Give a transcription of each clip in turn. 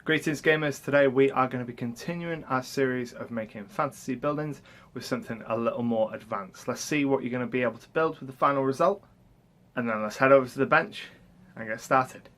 Greetings gamers, today we are going to be continuing our series of making fantasy buildings with something a little more advanced. Let's see what you're going to be able to build with the final result, and then let's head over to the bench and get started.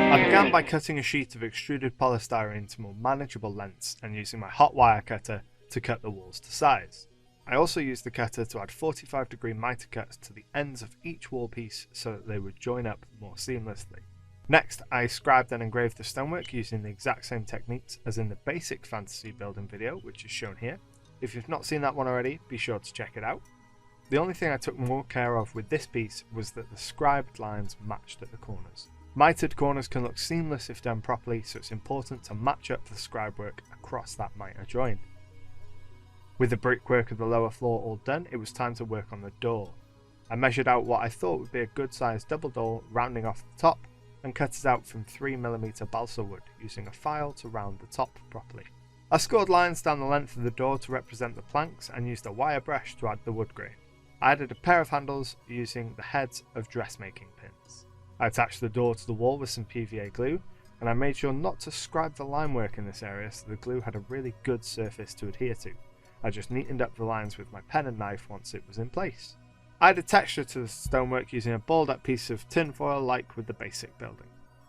I began by cutting a sheet of extruded polystyrene to more manageable lengths and using my hot wire cutter to cut the walls to size. I also used the cutter to add 45-degree miter cuts to the ends of each wall piece so that they would join up more seamlessly. Next, I scribed and engraved the stonework using the exact same techniques as in the basic fantasy building video, which is shown here. If you've not seen that one already, be sure to check it out. The only thing I took more care of with this piece was that the scribed lines matched at the corners. Mitered corners can look seamless if done properly, so it's important to match up the scribe work across that miter join. With the brickwork of the lower floor all done, it was time to work on the door. I measured out what I thought would be a good sized double door, rounding off the top, and cut it out from 3mm balsa wood, using a file to round the top properly. I scored lines down the length of the door to represent the planks and used a wire brush to add the wood grain. I added a pair of handles using the heads of dressmaking pins. I attached the door to the wall with some PVA glue, and I made sure not to scribe the line work in this area so the glue had a really good surface to adhere to. I just neatened up the lines with my pen and knife once it was in place. I added texture to the stonework using a balled up piece of tin foil like with the basic building.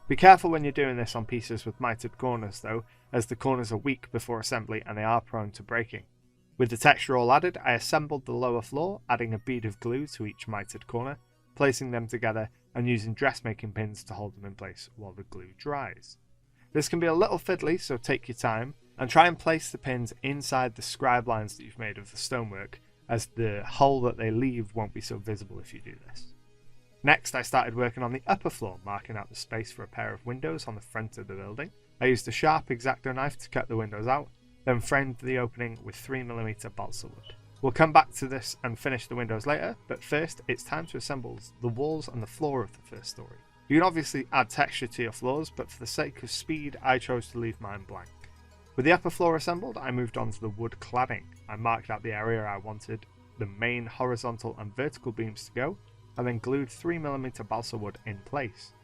Be careful when you're doing this on pieces with mitered corners though, as the corners are weak before assembly and they are prone to breaking. With the texture all added, I assembled the lower floor, adding a bead of glue to each mitered corner, placing them together and using dressmaking pins to hold them in place while the glue dries. This can be a little fiddly, so take your time, and try and place the pins inside the scribe lines that you've made of the stonework, as the hole that they leave won't be so visible if you do this. Next, I started working on the upper floor, marking out the space for a pair of windows on the front of the building. I used a sharp X-Acto knife to cut the windows out, then framed the opening with 3mm balsa wood. We'll come back to this and finish the windows later, but first it's time to assemble the walls and the floor of the first story. You can obviously add texture to your floors, but for the sake of speed I chose to leave mine blank. With the upper floor assembled, I moved on to the wood cladding. I marked out the area I wanted the main horizontal and vertical beams to go, and then glued 3mm balsa wood in place.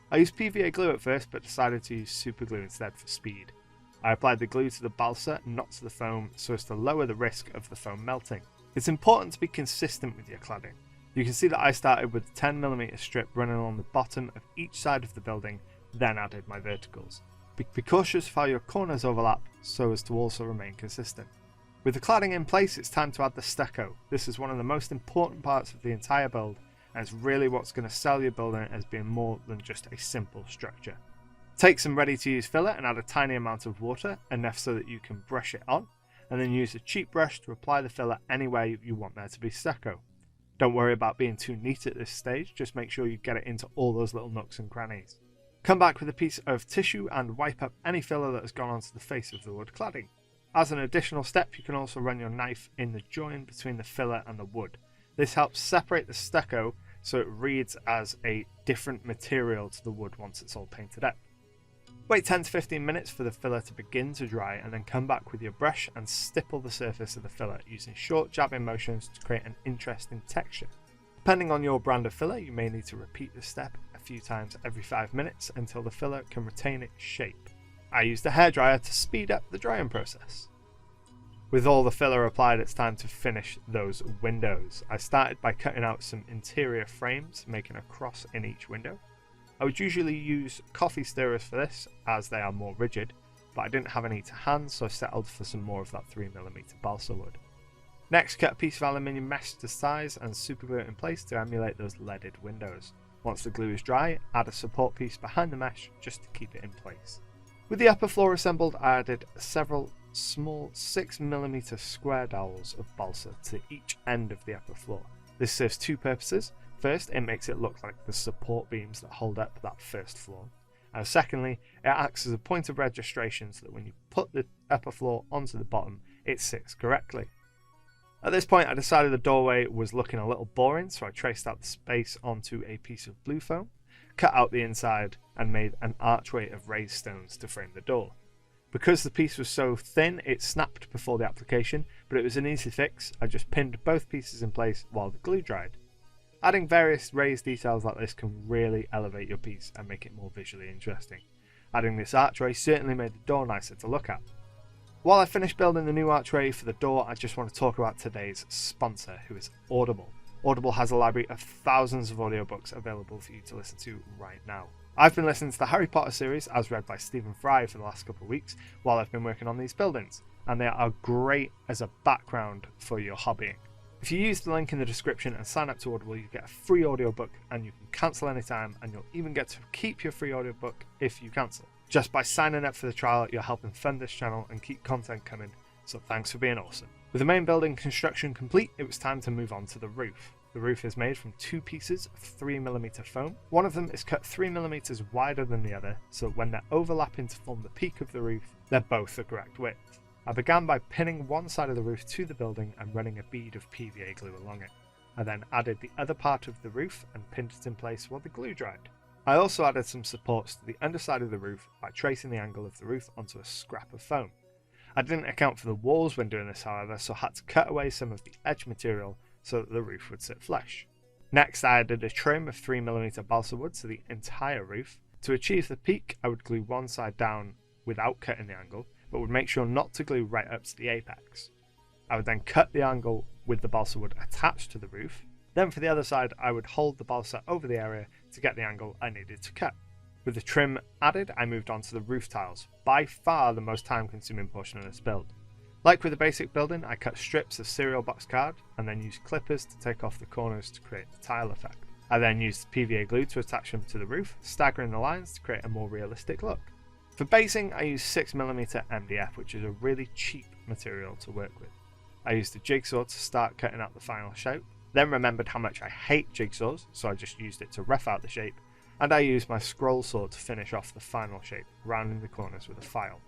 I used PVA glue at first, but decided to use super glue instead for speed. I applied the glue to the balsa, not to the foam, so as to lower the risk of the foam melting. It's important to be consistent with your cladding. You can see that I started with a 10mm strip running along the bottom of each side of the building, then added my verticals. Be cautious of how your corners overlap so as to also remain consistent. With the cladding in place, it's time to add the stucco. This is one of the most important parts of the entire build, and it's really what's going to sell your building as being more than just a simple structure. Take some ready to use filler and add a tiny amount of water, enough so that you can brush it on, and then use a cheap brush to apply the filler anywhere you want there to be stucco. Don't worry about being too neat at this stage, just make sure you get it into all those little nooks and crannies. Come back with a piece of tissue and wipe up any filler that has gone onto the face of the wood cladding. As an additional step, you can also run your knife in the join between the filler and the wood. This helps separate the stucco so it reads as a different material to the wood once it's all painted up. Wait 10 to 15 minutes for the filler to begin to dry, and then come back with your brush and stipple the surface of the filler using short jabbing motions to create an interesting texture. Depending on your brand of filler, you may need to repeat this step a few times every 5 minutes until the filler can retain its shape. I used a hairdryer to speed up the drying process. With all the filler applied, it's time to finish those windows. I started by cutting out some interior frames, making a cross in each window. I would usually use coffee stirrers for this, as they are more rigid, but I didn't have any to hand, so I settled for some more of that 3mm balsa wood. Next, cut a piece of aluminium mesh to size and superglue it in place to emulate those leaded windows. Once the glue is dry, add a support piece behind the mesh just to keep it in place. With the upper floor assembled, I added several small 6mm square dowels of balsa to each end of the upper floor. This serves two purposes. First, it makes it look like the support beams that hold up that first floor. And secondly, it acts as a point of registration so that when you put the upper floor onto the bottom, it sits correctly. At this point, I decided the doorway was looking a little boring, so I traced out the space onto a piece of blue foam, cut out the inside, and made an archway of raised stones to frame the door. Because the piece was so thin, it snapped before the application, but it was an easy fix. I just pinned both pieces in place while the glue dried. Adding various raised details like this can really elevate your piece and make it more visually interesting. Adding this archway certainly made the door nicer to look at. While I finish building the new archway for the door, I just want to talk about today's sponsor, who is Audible. Audible has a library of thousands of audiobooks available for you to listen to right now. I've been listening to the Harry Potter series as read by Stephen Fry for the last couple of weeks while I've been working on these buildings, and they are great as a background for your hobbying. If you use the link in the description and sign up to Audible, you get a free audiobook and you can cancel anytime, and you'll even get to keep your free audiobook if you cancel. Just by signing up for the trial, you're helping fund this channel and keep content coming, so thanks for being awesome. With the main building construction complete, it was time to move on to the roof. The roof is made from two pieces of 3mm foam. One of them is cut 3mm wider than the other, so when they're overlapping to form the peak of the roof, they're both the correct width. I began by pinning one side of the roof to the building and running a bead of PVA glue along it. I then added the other part of the roof and pinned it in place while the glue dried. I also added some supports to the underside of the roof by tracing the angle of the roof onto a scrap of foam. I didn't account for the walls when doing this, however, so I had to cut away some of the edge material so that the roof would sit flush. Next, I added a trim of 3mm balsa wood to the entire roof. To achieve the peak, I would glue one side down without cutting the angle, but would make sure not to glue right up to the apex. I would then cut the angle with the balsa wood attached to the roof. Then for the other side, I would hold the balsa over the area to get the angle I needed to cut. With the trim added, I moved on to the roof tiles, by far the most time-consuming portion of this build. Like with the basic building, I cut strips of cereal box card and then used clippers to take off the corners to create the tile effect. I then used PVA glue to attach them to the roof, staggering the lines to create a more realistic look. For basing, I used 6mm MDF, which is a really cheap material to work with. I used a jigsaw to start cutting out the final shape, then remembered how much I hate jigsaws, so I just used it to rough out the shape, and I used my scroll saw to finish off the final shape, rounding the corners with a file.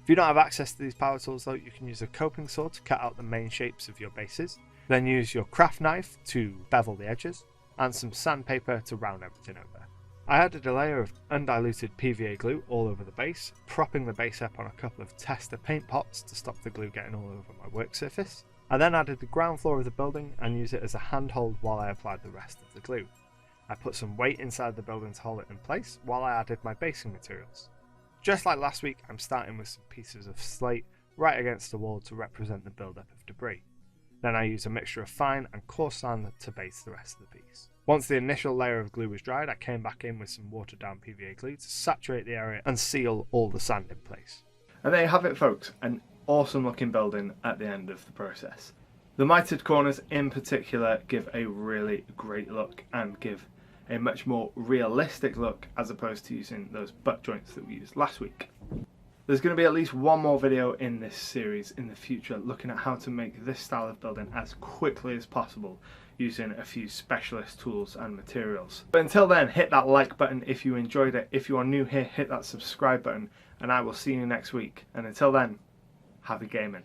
If you don't have access to these power tools though, you can use a coping saw to cut out the main shapes of your bases, then use your craft knife to bevel the edges, and some sandpaper to round everything over. I added a layer of undiluted PVA glue all over the base, propping the base up on a couple of tester paint pots to stop the glue getting all over my work surface. I then added the ground floor of the building and used it as a handhold while I applied the rest of the glue. I put some weight inside the building to hold it in place while I added my basing materials. Just like last week, I'm starting with some pieces of slate right against the wall to represent the build-up of debris. Then I use a mixture of fine and coarse sand to base the rest of the piece. Once the initial layer of glue was dried, I came back in with some watered down PVA glue to saturate the area and seal all the sand in place. And there you have it, folks, an awesome looking building at the end of the process. The mitered corners in particular give a really great look and give a much more realistic look as opposed to using those butt joints that we used last week. There's going to be at least one more video in this series in the future looking at how to make this style of building as quickly as possible using a few specialist tools and materials. But until then, hit that like button if you enjoyed it. If you are new here, hit that subscribe button, and I will see you next week. And until then, happy gaming.